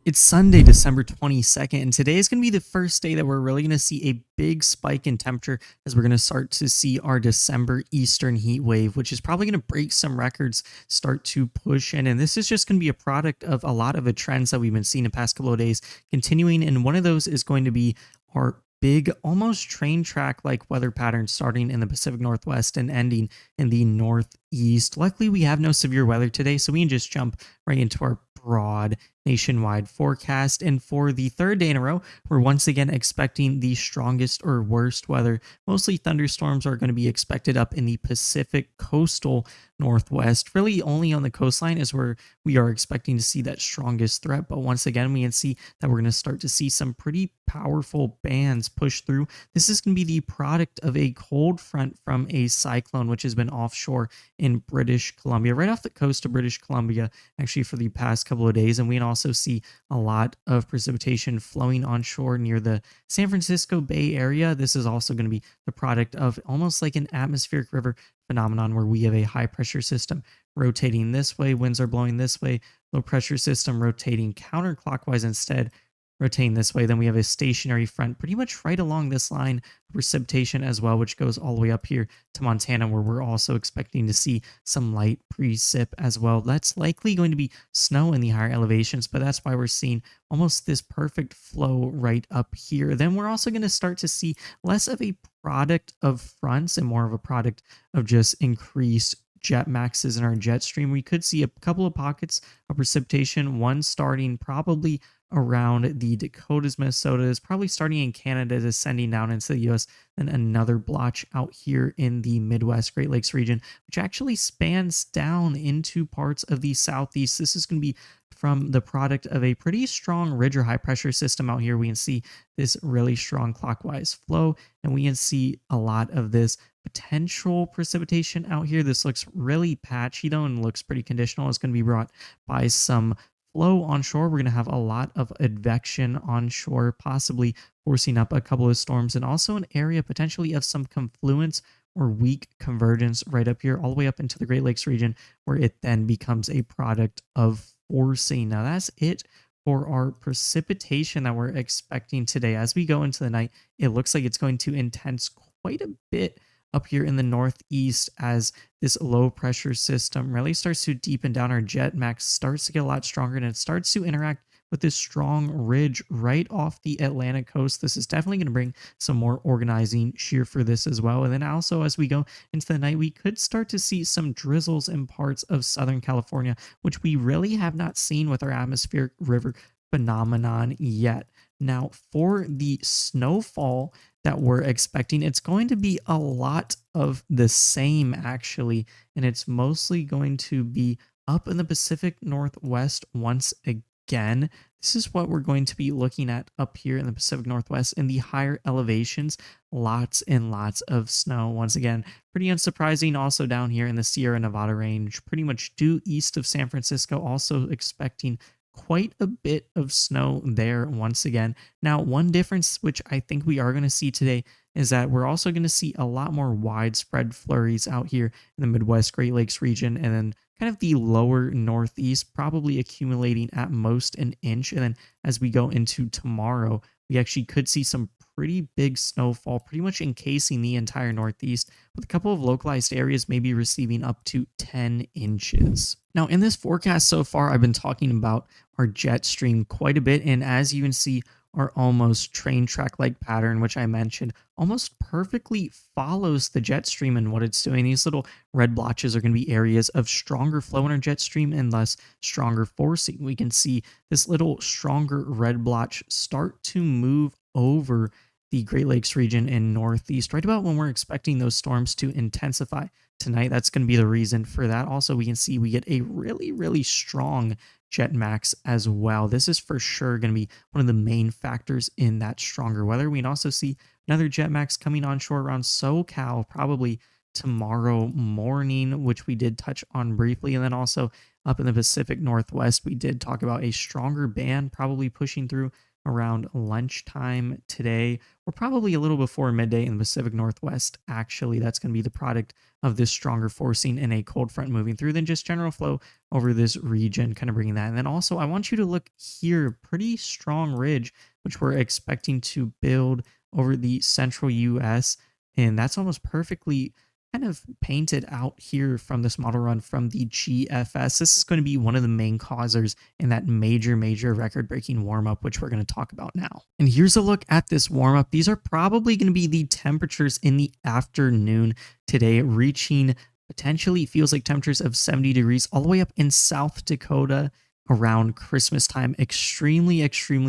It's Sunday, December 22nd, and today is going to be the first day that we're really going to see a big spike in temperature as we're going to start to see our December Eastern heat wave, which is probably going to break some records, start to push in. And this is just going to be a product of a lot of the trends that we've been seeing the past couple of days continuing. And one of those is going to be our big, almost train track like weather pattern starting in the Pacific Northwest and ending in the Northeast. Luckily, we have no severe weather today, so we can just jump right into our broad nationwide forecast. And for the third day in a row, we're once again expecting the strongest or worst weather. Mostly thunderstorms are going to be expected up in the Pacific coastal Northwest. Really, only on the coastline is where we are expecting to see that strongest threat. But once again, we can see that we're going to start to see some pretty powerful bands push through. This is going to be the product of a cold front from a cyclone, which has been offshore in British Columbia, right off the coast of British Columbia, actually, for the past couple of days. And we can also see a lot of precipitation flowing onshore near the San Francisco Bay Area. This is also going to be the product of almost like an atmospheric river phenomenon where we have a high pressure system rotating this way, winds are blowing this way, low pressure system rotating counterclockwise instead, rotating this way. Then we have a stationary front pretty much right along this line of precipitation as well, which goes all the way up here to Montana, where we're also expecting to see some light precip as well. That's likely going to be snow in the higher elevations, but that's why we're seeing almost this perfect flow right up here. Then we're also going to start to see less of a product of fronts and more of a product of just increased jet maxes in our jet stream. We could see a couple of pockets of precipitation, one starting probably around the Dakotas, Minnesota, is probably starting in Canada, descending down into the US, then another blotch out here in the Midwest Great Lakes region, which actually spans down into parts of the Southeast. This is going to be from the product of a pretty strong ridge or high pressure system out here. We can see this really strong clockwise flow, and we can see a lot of this potential precipitation out here. This looks really patchy though and looks pretty conditional. It's going to be brought by some flow onshore. We're going to have a lot of advection onshore, possibly forcing up a couple of storms, and also an area potentially of some confluence or weak convergence right up here, all the way up into the Great Lakes region, where it then becomes a product of forcing. Now, that's it for our precipitation that we're expecting today. As we go into the night, it looks like it's going to intense quite a bit up here in the Northeast as this low pressure system really starts to deepen down. Our jet max starts to get a lot stronger, and it starts to interact with this strong ridge right off the Atlantic coast. This is definitely going to bring some more organizing shear for this as well. And then also, as we go into the night, we could start to see some drizzles in parts of Southern California, which we really have not seen with our atmospheric river phenomenon yet. Now, for the snowfall that we're expecting, it's going to be a lot of the same actually, and it's mostly going to be up in the Pacific Northwest once again. This is what we're going to be looking at up here in the Pacific Northwest in the higher elevations. Lots and lots of snow. Once again, pretty unsurprising. Also down here in the Sierra Nevada range, pretty much due east of San Francisco, also expecting quite a bit of snow there once again. Now, one difference which I think we are going to see today is that we're also going to see a lot more widespread flurries out here in the Midwest Great Lakes region, and then kind of the lower Northeast, probably accumulating at most an inch. And then as we go into tomorrow, we actually could see some pretty big snowfall, pretty much encasing the entire Northeast, with a couple of localized areas maybe receiving up to 10 inches. Now, in this forecast so far, I've been talking about our jet stream quite a bit, and as you can see, our almost train track like pattern, which I mentioned, almost perfectly follows the jet stream and what it's doing. These little red blotches are going to be areas of stronger flow in our jet stream and thus stronger forcing. We can see this little stronger red blotch start to move over the Great Lakes region in Northeast, right about when we're expecting those storms to intensify tonight. That's going to be the reason for that. Also, we can see we get a really, really strong jet max as well. This is for sure going to be one of the main factors in that stronger weather. We can also see another jet max coming onshore around SoCal, probably tomorrow morning, which we did touch on briefly. And then also up in the Pacific Northwest, we did talk about a stronger band probably pushing through around lunchtime today, or probably a little before midday in the Pacific Northwest. Actually, that's going to be the product of this stronger forcing and a cold front moving through than just general flow over this region, kind of bringing that. And then also, I want you to look here, pretty strong ridge, which we're expecting to build over the central US. And that's almost perfectly kind of painted out here from this model run from the GFS. This is going to be one of the main causers in that major record breaking warm up, which we're going to talk about now. And here's a look at this warm up. These are probably going to be the temperatures in the afternoon today, reaching potentially feels like temperatures of 70 degrees all the way up in South Dakota around Christmas time. Extremely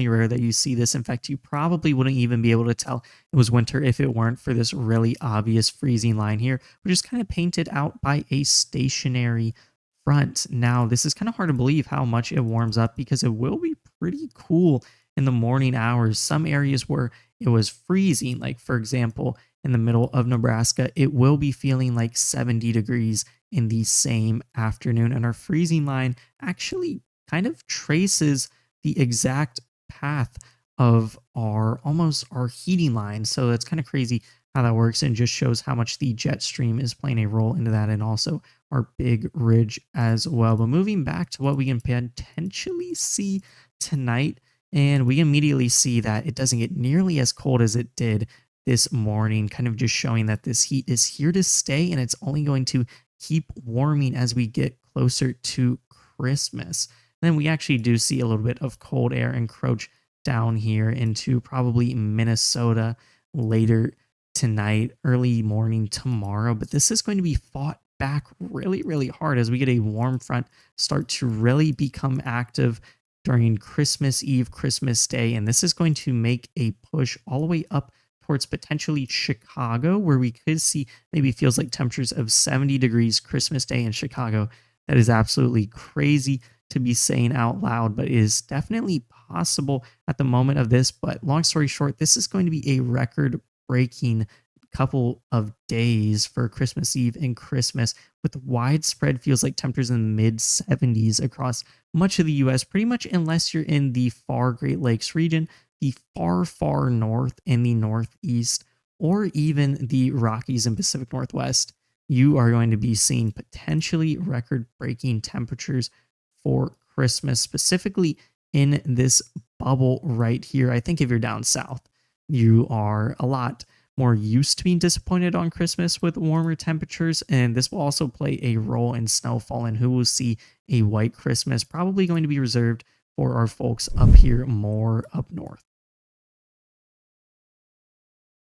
rare that you see this. In fact, you probably wouldn't even be able to tell it was winter if it weren't for this really obvious freezing line here, which is kind of painted out by a stationary front. Now, this is kind of hard to believe how much it warms up because it will be pretty cool in the morning hours. Some areas where it was freezing, like for example, in the middle of Nebraska, it will be feeling like 70 degrees in the same afternoon. And our freezing line actually kind of traces the exact path of our heating line. So that's kind of crazy how that works and just shows how much the jet stream is playing a role into that, and also our big ridge as well. But moving back to what we can potentially see tonight, and we immediately see that it doesn't get nearly as cold as it did this morning, kind of just showing that this heat is here to stay and it's only going to keep warming as we get closer to Christmas. Then we actually do see a little bit of cold air encroach down here into probably Minnesota later tonight, early morning tomorrow. But this is going to be fought back really hard as we get a warm front start to really become active during Christmas Eve, Christmas Day. And this is going to make a push all the way up towards potentially Chicago, where we could see maybe feels like temperatures of 70 degrees Christmas Day in Chicago. That is absolutely crazy to be saying out loud, but is definitely possible at the moment of this. But long story short, this is going to be a record breaking couple of days for Christmas Eve and Christmas, with widespread feels like temperatures in the mid 70s across much of the US, pretty much unless you're in the far Great Lakes region, the far north and the northeast, or even the Rockies and Pacific Northwest. You are going to be seeing potentially record breaking temperatures for Christmas, specifically in this bubble right here. I think if you're down south, you are a lot more used to being disappointed on Christmas with warmer temperatures, and this will also play a role in snowfall, and who will see a white Christmas, probably going to be reserved for our folks up here more up north.